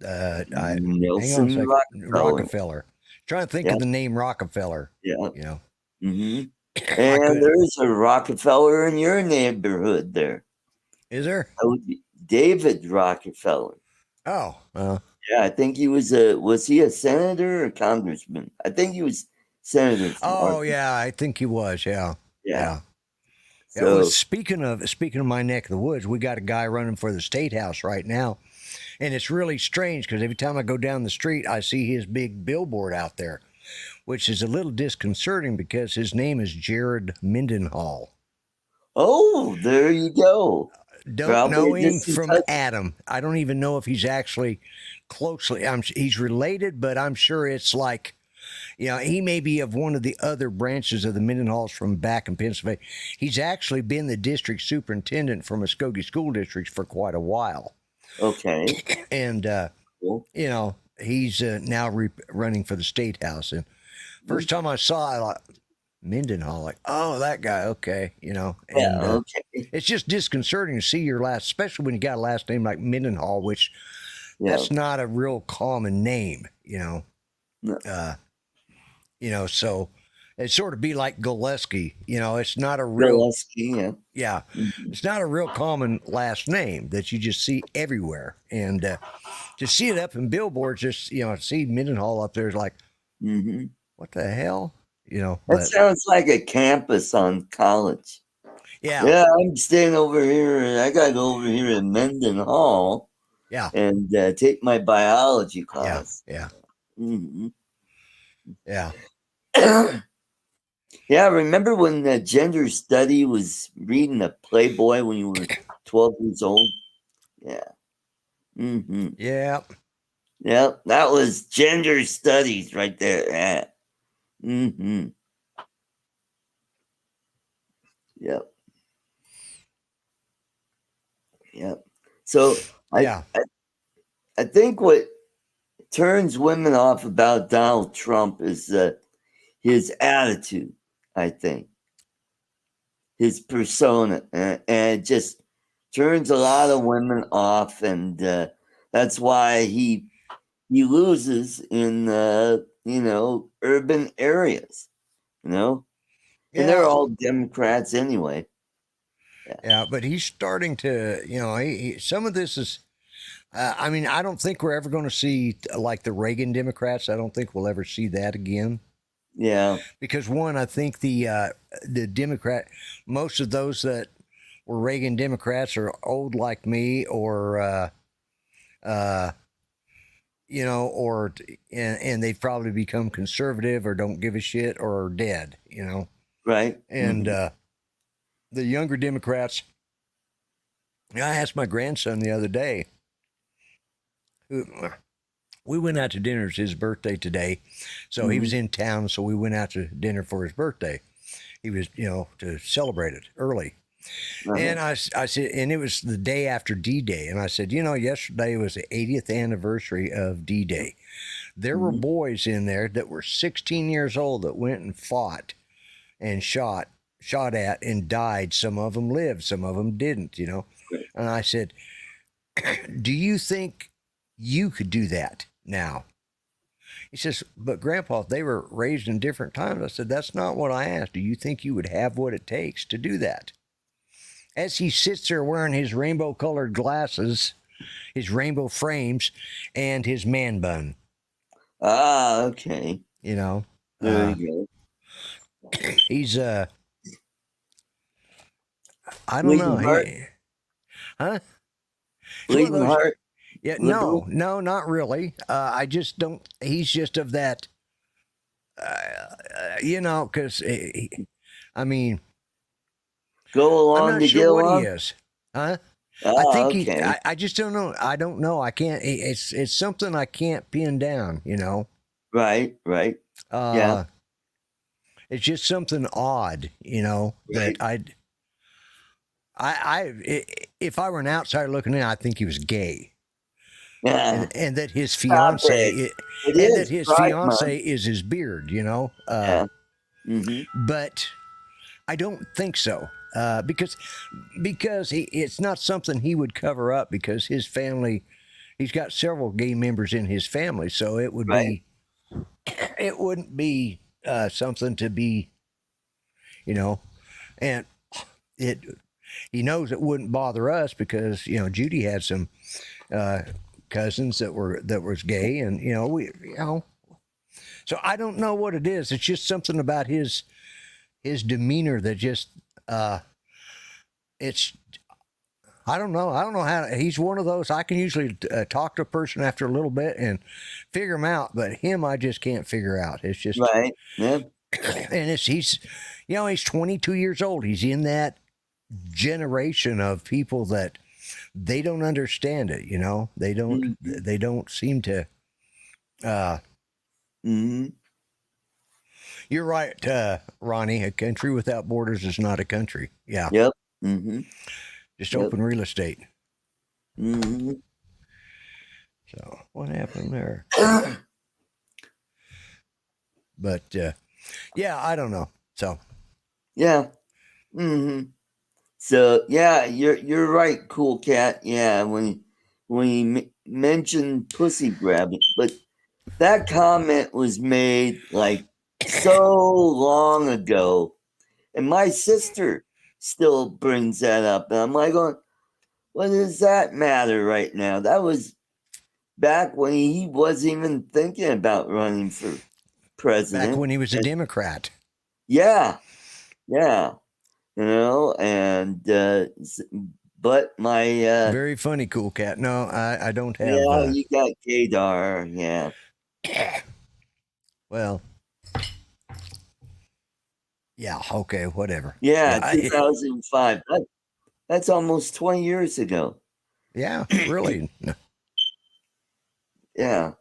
Nelson Rockefeller. Trying to think of the name Rockefeller. Yeah. Mm-hmm. And there's a Rockefeller in your neighborhood there. Is there? David Rockefeller. Oh. Yeah, I think he was he a senator or congressman? I think he was senator. Yeah, I think he was. Yeah. So, speaking of my neck of the woods, we got a guy running for the state house right now. And it's really strange because every time I go down the street, I see his big billboard out there, which is a little disconcerting because his name is Jared Mendenhall. Oh, there you go. Don't know him from Adam. I don't even know if he's actually closely. He's related, but I'm sure it's like, he may be of one of the other branches of the Mendenhalls from back in Pennsylvania. He's actually been the district superintendent for Muskogee School District for quite a while. Okay. And, cool. He's now running for the state house. And first time I saw it, like, Mendenhall, like, oh, that guy, okay, and it's just disconcerting to see your last, especially when you got a last name like Mendenhall, which that's not a real common name, No. So it'd sort of be like Gillespie, it's not a real Gillespie, yeah, it's not a real common last name that you just see everywhere, and to see it up in billboards, just see Mendenhall up there is like, what the hell, that sounds like a campus on college. Yeah. Yeah, I'm staying over here. I got to go over here in Menden Hall. Yeah. And take my biology Yeah. class. Yeah. Mm-hmm. Yeah. Yeah, remember when gender study was reading a Playboy when you were 12 years old? Yeah. Mm-hmm. Yeah. Yeah, that was gender studies right there. Yeah. Mm-hmm. Yep. Yep. So Yeah. I think what turns women off about Donald Trump is his attitude, I think. His persona, and it just turns a lot of women off, and that's why he loses in urban areas, and they're Yeah. all Democrats anyway. Yeah. But he's starting to, some of this is, I mean, I don't think we're ever going to see like the Reagan Democrats. I don't think we'll ever see that again. Yeah. Because one, I think the Democrat, most of those that were Reagan Democrats are old like me, or or and they've probably become conservative or don't give a shit or are dead. Right. And the younger Democrats. I asked my grandson the other day. We went out to dinner. It's his birthday today, so he was in town. So we went out to dinner for his birthday. He was, to celebrate it early. And I said, and it was the day after D-Day. And I said, yesterday was the 80th anniversary of D-Day. There were boys in there that were 16 years old that went and fought and shot at and died. Some of them lived, some of them didn't, And I said, do you think you could do that now? He says, but Grandpa, they were raised in different times. I said, that's not what I asked. Do you think you would have what it takes to do that? As he sits there wearing his rainbow colored glasses, his rainbow frames, and his man bun. Ah, okay. There you go. He's, I don't Bleeding know. heart? Huh? Bleeding heart? Yeah, liberal? no, not really. I just don't, he's just of that, because, I mean, go along I'm not to sure get what along? he is. Huh? Ah, I think okay. I just don't know. I don't know. I can't. It's something I can't pin down. Right. Yeah. It's just something odd. That if I were an outsider looking in, I think he was gay. Yeah. And that his Stop fiance it. Pride Month. is his beard. Yeah. But I don't think so. Because it's not something he would cover up, because his family, he's got several gay members in his family, so it would Right. it wouldn't be something to be, and he knows it wouldn't bother us because Judy had some cousins that was gay, and so I don't know what it is. It's just something about his demeanor that just it's I don't know how he's one of those. I can usually talk to a person after a little bit and figure him out, but him I just can't figure out. It's just right. Yeah. And he's 22 years old. He's in that generation of people that they don't understand it. They don't seem to. You're right, Ronnie. A country without borders is not a country. Yeah. Yep. Just open real estate. So what happened there? But yeah, I don't know. So yeah. So yeah, you're right, Cool Cat. Yeah, when he mentioned pussy grabbing, but that comment was made like so long ago, and my sister still brings that up, and I'm like, what does that matter right now? That was back when he wasn't even thinking about running for president. Back when he was a Democrat. Yeah. and but my very funny, Cool Cat. No, I don't have. Yeah, you got Gadar. Yeah. Well. Yeah. Okay. Whatever. Yeah, 2005. That's almost 20 years ago. Yeah. Really. Yeah.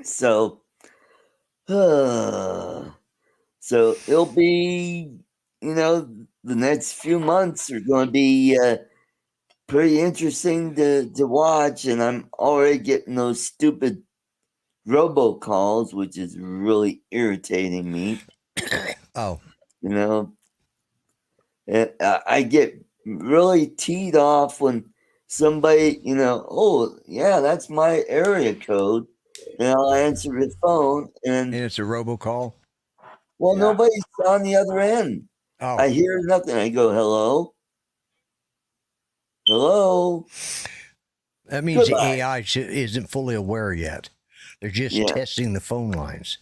So, so it'll be, the next few months are going to be pretty interesting to watch, and I'm already getting those stupid robocalls, which is really irritating me. Oh. I get really teed off when somebody, oh yeah, that's my area code, and I'll answer the phone, and it's a robocall. Well, nobody's on the other end. Oh. I hear nothing. I go, hello, hello. That means the AI isn't fully aware yet. They're just testing the phone lines.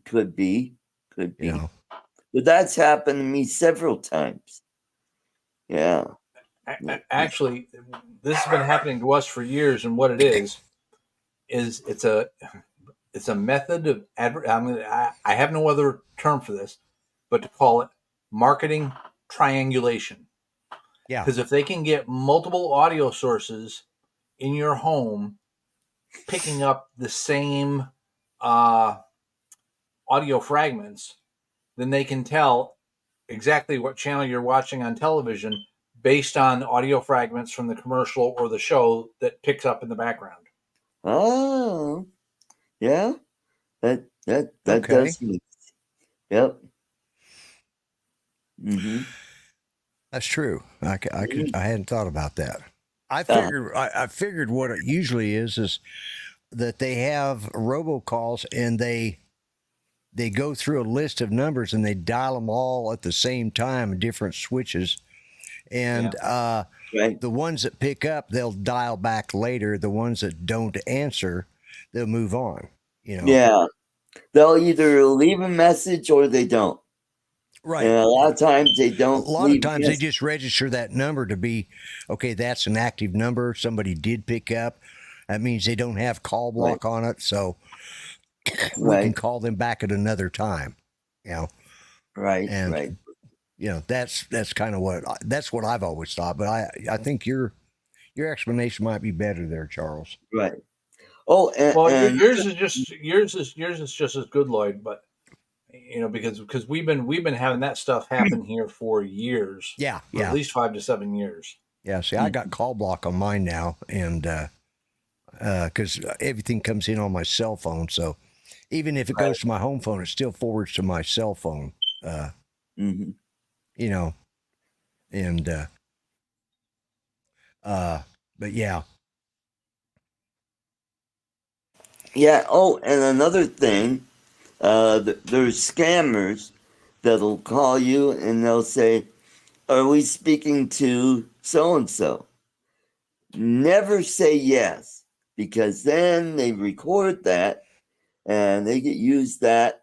Could be. But that's happened to me several times. Yeah. Actually, this has been happening to us for years, and what it is it's a method of I have no other term for this, but to call it marketing triangulation. Yeah. Because if they can get multiple audio sources in your home picking up the same audio fragments, then they can tell exactly what channel you're watching on television based on audio fragments from the commercial or the show that picks up in the background. Oh, yeah. That does make sense. Yep. Mm-hmm. That's true. I hadn't thought about that. I figured what it usually is that they have robocalls and they go through a list of numbers and they dial them all at the same time, different switches. And the ones that pick up, they'll dial back later. The ones that don't answer, they'll move on. Yeah. They'll either leave a message or they don't. Right. And a lot of times they don't. A lot of times they just register that number to be, okay, that's an active number. Somebody did pick up. That means they don't have call block on it. So we can call them back at another time. Right. And, right. That's kind of what I've always thought. But I think your explanation might be better there, Charles. Right. Oh, yours is just as good, Lloyd. But because we've been having that stuff happen here for years. Yeah. At least 5 to 7 years. Yeah. See, I got call block on mine now, and because everything comes in on my cell phone, so even if it goes to my home phone, it still forwards to my cell phone. And but yeah. Yeah. Oh, and another thing, there's scammers that'll call you and they'll say, "Are we speaking to so and so?" Never say yes, because then they record that and they get use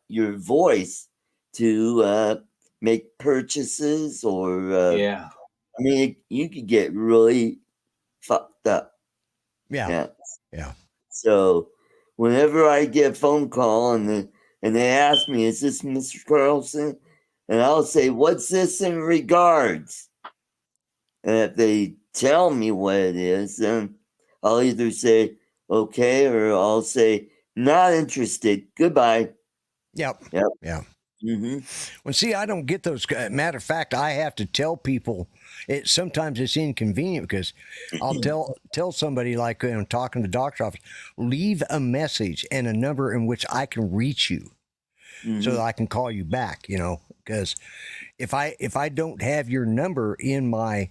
your voice to make purchases or I mean, you could get really fucked up. Yeah. So whenever I get a phone call and they ask me, "Is this Mr. Carlson?" and I'll say, "What's this in regards?" And if they tell me what it is, then I'll either say okay or I'll say not interested. Goodbye. Yep. Yeah. Mm-hmm. Well, see, I don't get those. Matter of fact, I have to tell people. Sometimes it's inconvenient because I'll tell somebody, like I'm talking to the doctor's office, leave a message and a number in which I can reach you, so that I can call you back. Because if I don't have your number in my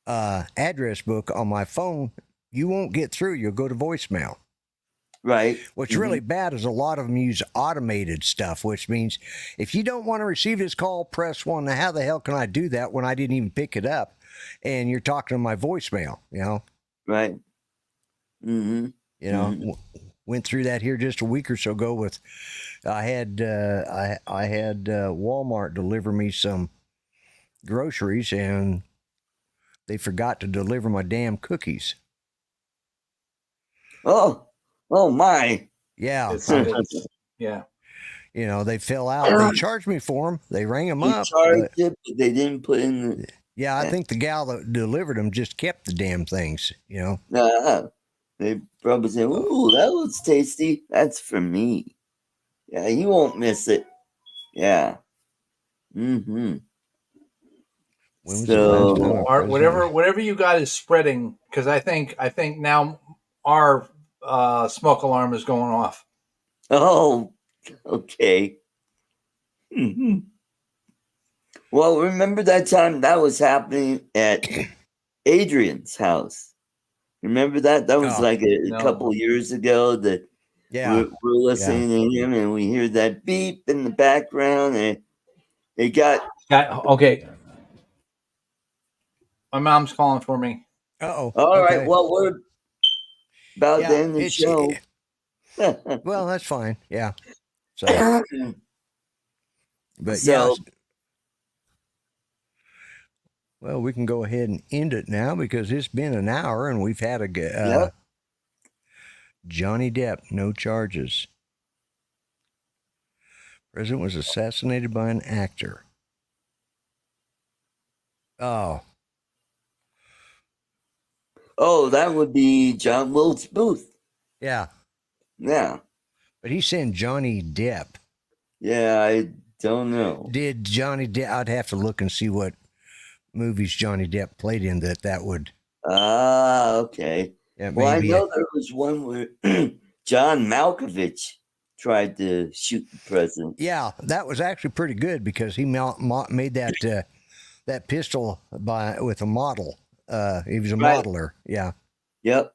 address book on my phone, you won't get through. You'll go to voicemail. Right. What's really bad is a lot of them use automated stuff, which means if you don't want to receive this call, press 1. Now, how the hell can I do that when I didn't even pick it up and you're talking to my voicemail, Right. Went through that here just a week or so ago with, I had Walmart deliver me some groceries and they forgot to deliver my damn cookies. Oh my. Yeah. Yeah. You know, they fell out. They charged me for them. They rang them up. Charged it, but they didn't put in the... Yeah, I think the gal that delivered them just kept the damn things, you know. They probably said, ooh, that looks tasty. That's for me. Yeah, you won't miss it. Yeah. Mm-hmm. When was the last time whatever you got is spreading, because I think now our smoke alarm is going off. Oh, okay. Mm-hmm. Well, remember that time that was happening at Adrian's house? Remember that? That was like a couple years ago that we're listening to him and we hear that beep in the background and it got... Okay. My mom's calling for me. Uh-oh. All right. Well, we're about to end the show. Well, that's fine. Yeah. So, but yeah. Well, we can go ahead and end it now because it's been an hour and we've had a Johnny Depp, no charges. President was assassinated by an actor. Oh, that would be John Wilkes Booth. Yeah. Yeah. But he's saying Johnny Depp. Yeah, I don't know. Did Johnny Depp? I'd have to look and see what movies Johnny Depp played in that would. Okay. Yeah, well, I know there was one where John Malkovich tried to shoot the president. Yeah, that was actually pretty good because he made that pistol with a model. He was a modeler. Yeah. Yep.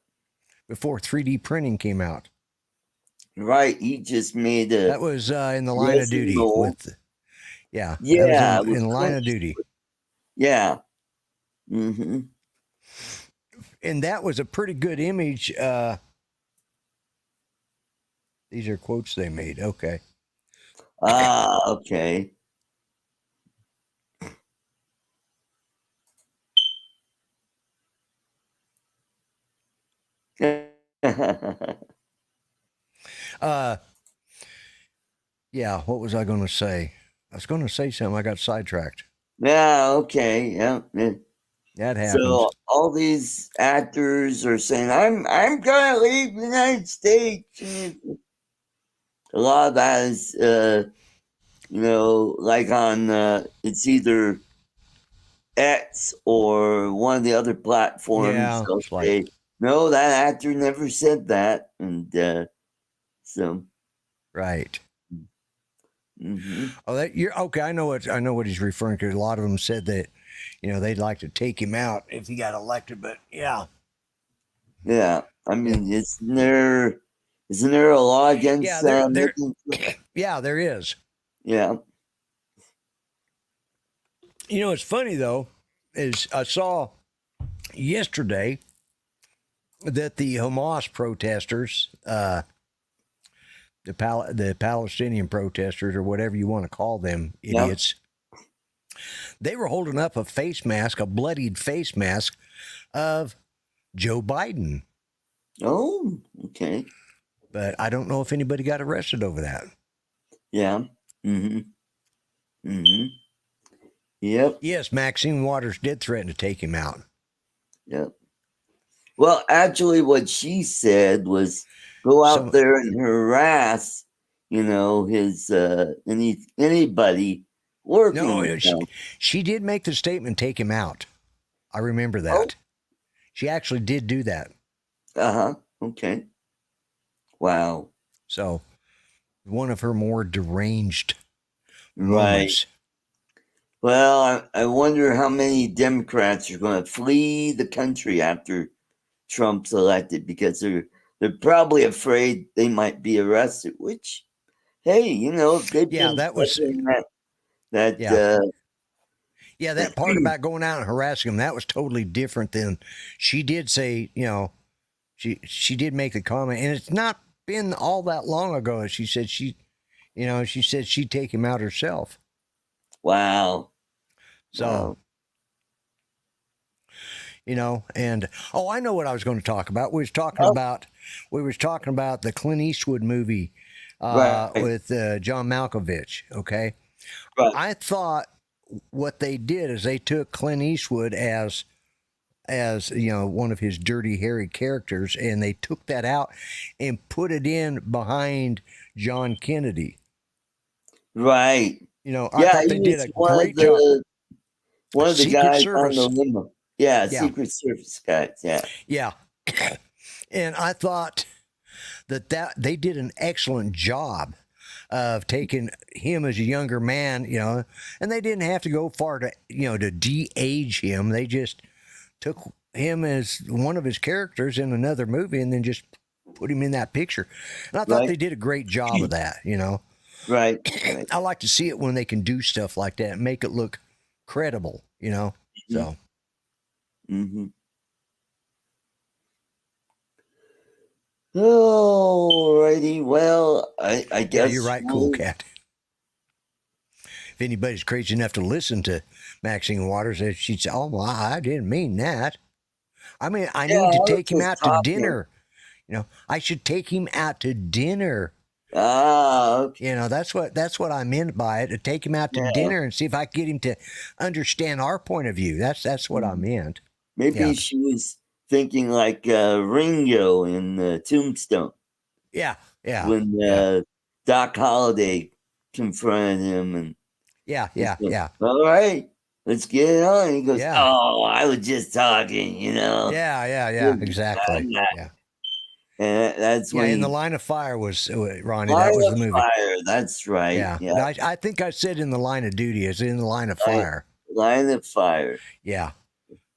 Before 3D printing came out. Right. He just made a... That was in the line of duty. Yeah. That was in the line of duty. Yeah. Mm-hmm. And that was a pretty good image. These are quotes they made. Okay. Okay. Yeah, what was I going to say? I was going to say something. I got sidetracked. Yeah, okay. Yeah. That happens. So all these actors are saying, I'm going to leave the United States. A lot of that is, like on, it's either X or one of the other platforms. Yeah, say, no, that actor never said that. And so. Right. Mm-hmm. Oh, you're okay. I know what he's referring to. A lot of them said that, they'd like to take him out if he got elected. But yeah. I mean, isn't there a law against? Yeah, there is. Yeah. It's funny though, is I saw yesterday that the Hamas protesters, the Palestinian protesters, or whatever you want to call them, idiots, they were holding up a face mask, a bloodied face mask of Joe Biden. Oh, okay. But I don't know if anybody got arrested over that. Yeah. Mm-hmm. Mm-hmm. Yep. Yes, Maxine Waters did threaten to take him out. Yep. Well, actually, what she said was go out there and harass, his anybody working. No, she did make the statement, take him out. I remember that. Oh. She actually did do that. Okay. Wow. So, one of her more deranged Right. moments. Well, I wonder how many Democrats are going to flee the country after Trump's elected, because they're probably afraid they might be arrested. Which, hey, if they've been that was that. That part about going out and harassing them, that was totally different than she did say. She did make the comment, and it's not been all that long ago. She said she said she'd take him out herself. Wow. So, wow. you know, and I know what I was going to talk about. We was talking about the Clint Eastwood movie with John Malkovich. Okay, Right. I thought what they did is they took Clint Eastwood as you know, one of his dirty hairy characters, and they took that out and put it in behind John Kennedy. Right. You know, I thought they did a great job. One of the guys Service. on the limo. Yeah, Secret Service guys. Yeah. Yeah. And I thought that they did an excellent job of taking him as a younger man, you know, and they didn't have to go far to, you know, to de-age him. They just took him as one of his characters in another movie and then just put him in that picture. And I thought they did a great job of that, you know. Right. I like to see it when they can do stuff like that and make it look credible, you know. So. Mm-hmm. Alrighty, well, I guess. Yeah, you're right, Cool Cat. If anybody's crazy enough to listen to Maxine Waters, she'd say, "Oh, well, I didn't mean that. I mean, I need to take him out to dinner. You know, I should take him out to dinner. Okay. You know, that's what I meant by it. To take him out to dinner and see if I can get him to understand our point of view. That's what I meant. Maybe she was thinking like Ringo in Tombstone. Yeah. When Doc Holliday confronted him and yeah. All right, let's get it on. He goes, "Oh, I was just talking, you know." Yeah, exactly. Yeah. And that's when In the Line of Fire was Ronnie. Line that was of the movie. Fire. That's right. Yeah. I think I said In the Line of Duty. It's In the Line of Fire. Line of Fire. Yeah.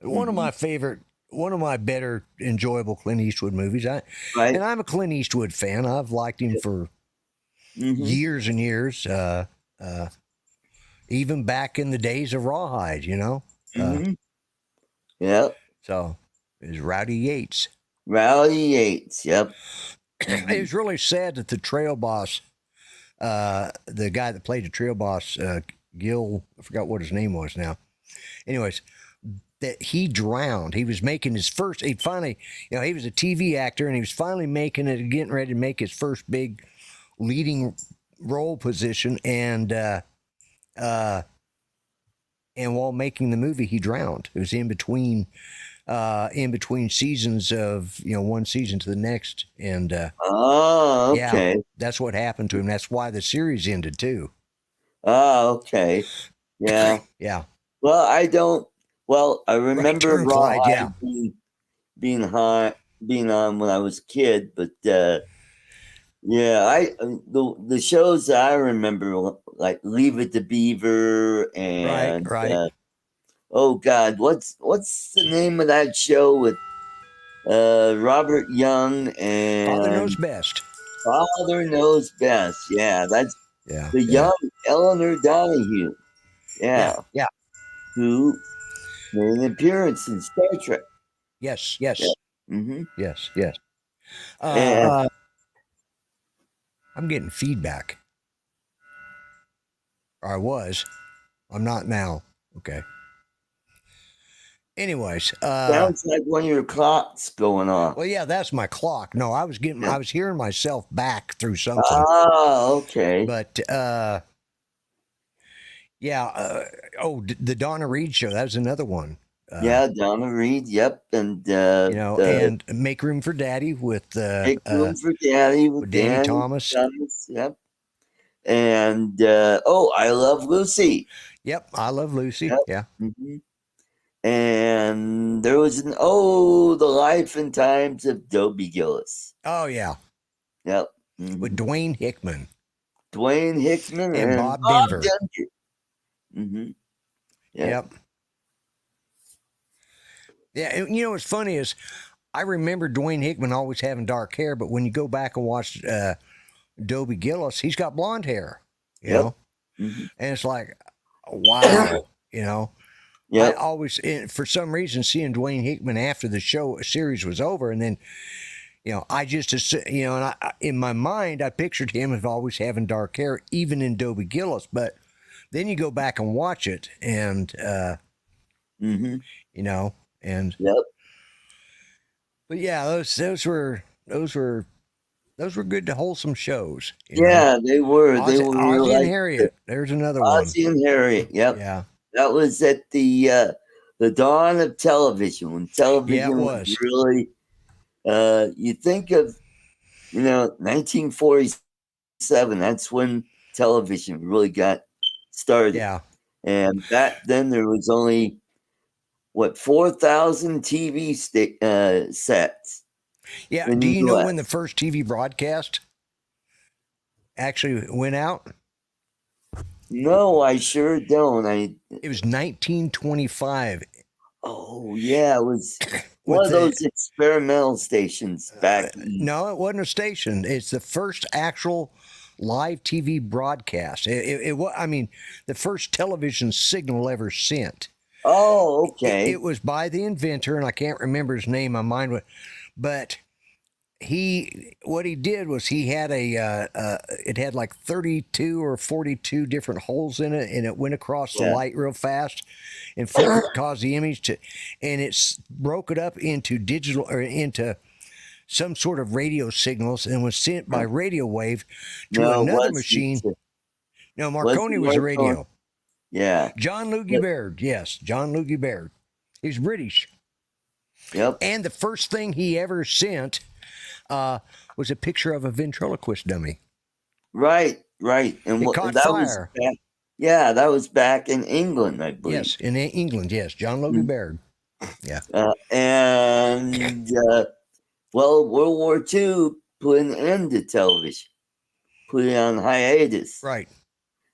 One of my favorite, one of my better enjoyable Clint Eastwood movies. And I'm a Clint Eastwood fan. I've liked him for years and years. Even back in the days of Rawhide, you know. Yep. So it was Rowdy Yates. Yep. It was really sad that the trail boss, the guy that played the trail boss, Gil, I forgot what his name was now. Anyways, that he drowned. He was making his first, he finally, you know, he was a TV actor and he was finally making it, getting ready to make his first big leading role position. And while making the movie, he drowned. It was in between seasons of, you know, one season to the next. And, okay. Yeah, that's what happened to him. That's why the series ended too. Okay. Yeah. Yeah. Well, I remember Rawhide being on when I was a kid, but the shows that I remember, like Leave It to Beaver and oh God, what's the name of that show with Robert Young and Father Knows Best. Father Knows Best. Yeah, that's the young Eleanor Donahue. Yeah. Who made an appearance in Star Trek. Yes. Yeah. Yes. I'm getting feedback. Or I was. I'm not now. Okay. Anyways. Sounds like one of your clocks going off. Well, yeah, that's my clock. No, I was hearing myself back through something. Oh, okay. But, the Donna Reed show, that was another one. Donna Reed, yep. And, and Make Room for Daddy with Make Room for Daddy with Danny Thomas. Yep. And, I Love Lucy. Yep, I Love Lucy. Yep. Yeah. Mm-hmm. And there was The Life and Times of Dobie Gillis. Oh, yeah. Yep. Mm-hmm. With Dwayne Hickman. And Bob Denver. Mm-hmm. Yep. Yeah, and you know what's funny is I remember Dwayne Hickman always having dark hair, but when you go back and watch Dobie Gillis, he's got blonde hair, you know? Mm-hmm. And it's like, wow, you know? I always, for some reason, seeing Dwayne Hickman after the series was over, and then, you know, I just, you know, and in my mind, I pictured him as always having dark hair, even in Dobie Gillis, but then you go back and watch it, and you know, and but yeah, those were good, wholesome shows. You know? They were. They were Ozzie and like Harriet. There's another one. Ozzie and Harriet. Yep. Yeah. That was at the dawn of television, when television was really. You think of, 1947. That's when television really got started. Yeah. And back then there was only 4,000 TV sets. Yeah. Do you know when the first TV broadcast actually went out? No, I sure don't. It was 1925. Oh yeah, it was one of those experimental stations back. No, it wasn't a station. It's the first actual live TV broadcast. It was, I mean, the first television signal ever sent. Oh, okay. It was by the inventor, and I can't remember his name. My mind went, but what he did was he had it had like 32 or 42 different holes in it, and it went across the light real fast and caused the image to, and it's broke it up into digital, or into some sort of radio signals, and was sent by radio wave to another machine. No, Marconi was a radio. Yeah. John Logie Baird. Yes, John Logie Baird. He's British. Yep. And the first thing he ever sent was a picture of a ventriloquist dummy. Right. And it caught fire. That was back in England, I believe. Yes, in England, yes. John Logie Baird. Yeah. World War II put an end to television, put it on hiatus. Right.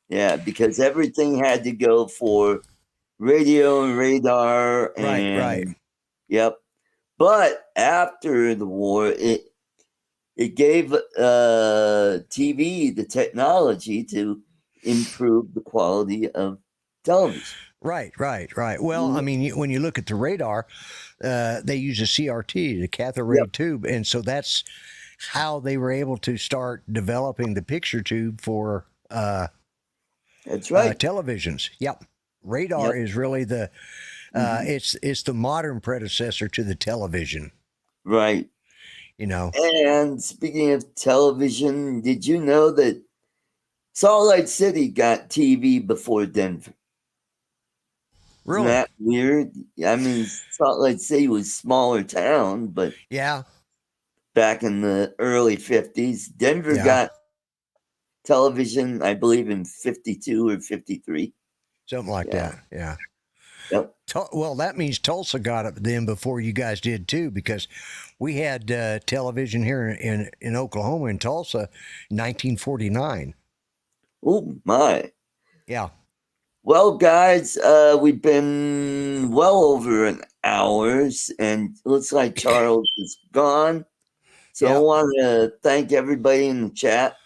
Yeah, because everything had to go for radio and radar. Right. Yep. But after the war, it gave TV the technology to improve the quality of television. Right. Well, I mean, when you look at the radar, they use a CRT, the cathode ray tube, and so that's how they were able to start developing the picture tube for that's right, televisions. Yep, radar is really the it's the modern predecessor to the television. Right. And speaking of television, did you know that Salt Lake City got TV before Denver? Really? Isn't that weird? I mean, Salt Lake City was a smaller town, but back in the early 50s, Denver got television, I believe, in 52 or 53. Something like that, yeah. Yep. Well, that means Tulsa got it then before you guys did too, because we had television here in Oklahoma, in Tulsa, in 1949. Oh, my. Yeah. Well, guys, we've been well over an hour, and looks like Charles is gone. So I want to thank everybody in the chat.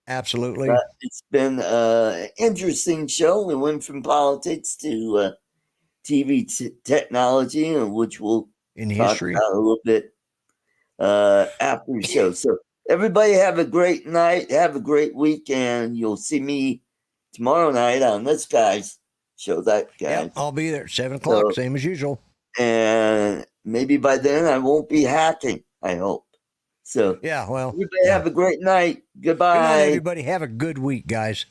Absolutely. It's been an interesting show. We went from politics to TV technology, which we'll talk about a little bit after the show. So everybody have a great night. Have a great weekend. You'll see me tomorrow night on this guy's show. That guy. Yep, I'll be there at 7 o'clock, same as usual. And maybe by then I won't be hacking, I hope. So well, everybody have a great night. Goodbye. Good night, everybody. Have a good week, guys.